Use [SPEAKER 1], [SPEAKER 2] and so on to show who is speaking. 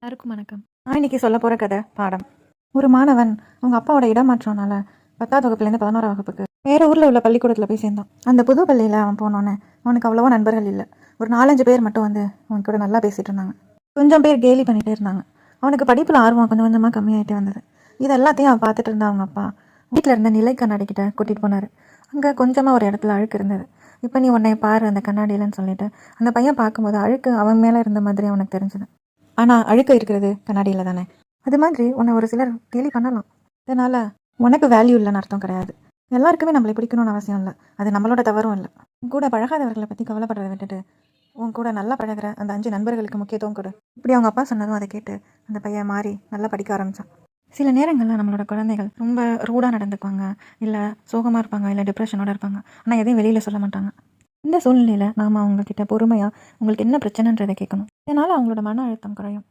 [SPEAKER 1] எல்லாருக்கும் வணக்கம். நான் இன்னைக்கு சொல்ல போகிற கதை பாடம். ஒரு மாணவன் அவங்க அப்பாவோட இடமாற்றம்னால 10வது வகுப்புலேருந்து 11ஆம் வகுப்புக்கு வேறு ஊரில் உள்ள பள்ளிக்கூடத்தில் போய் சேர்ந்தான். அந்த புது பள்ளியில் அவன் போனோன்னே அவனுக்கு அவ்வளோவா நண்பர்கள் இல்லை. ஒரு 4-5 பேர் மட்டும் வந்து அவன் கூட நல்லா பேசிகிட்டு இருந்தாங்க. கொஞ்சம் பேர் கேலி பண்ணிகிட்டே இருந்தாங்க. அவனுக்கு படிப்பில் ஆர்வம் கொஞ்சம் கொஞ்சமாக கம்மியாகிட்டே வந்தது. இது எல்லாத்தையும் அவன் பார்த்துட்டு இருந்தா அவங்க அப்பா வீட்டில் இருந்த நிலை கண்ணாடிக்கிட்ட கூட்டிகிட்டு போனார். அங்கே கொஞ்சமாக ஒரு இடத்துல அழுக்கு இருந்தது. இப்போ நீ உன்னை பாரு அந்த கண்ணாடியிலன்னு சொல்லிட்டு அந்த பையன் பார்க்கும்போது அழுக்கு அவன் மேலே இருந்த மாதிரி அவனுக்கு தெரிஞ்சுது. ஆனால் அழுக்க இருக்கிறது கண்ணாடியில் தானே. அது மாதிரி உன்னை ஒரு சிலர் கேலி பண்ணலாம். இதனால் உனக்கு வேல்யூ இல்லைன்னு அர்த்தம் கிடையாது. எல்லாருக்குமே நம்மளை பிடிக்கணும்னு அவசியம் இல்லை. அது நம்மளோட தவறும் இல்லை. உன் கூட பழகாதவர்களை பற்றி கவலைப்படுறதை விட்டுட்டு உன் கூட நல்லா பழகிற அந்த 5 நண்பர்களுக்கு முக்கியத்துவம் கொடு. இப்படி அவங்க அப்பா சொன்னதும் அதை கேட்டு அந்த பையன் மாறி நல்லா படிக்க ஆரம்பித்தான். சில நேரங்களில் நம்மளோட குழந்தைகள் ரொம்ப ரூடாக நடந்துக்குவாங்க, இல்லை சோகமாக இருப்பாங்க, இல்லை டிப்ரெஷனோட இருப்பாங்க. ஆனால் எதையும் வெளியில் சொல்ல மாட்டாங்க. இந்த சூழ்நிலையில் நாம் அவங்கக்கிட்ட பொறுமையாக உங்களுக்கு என்ன பிரச்சனைன்றதை கேட்கணும். இதனால் அவங்களோட மன அழுத்தம் குறையும்.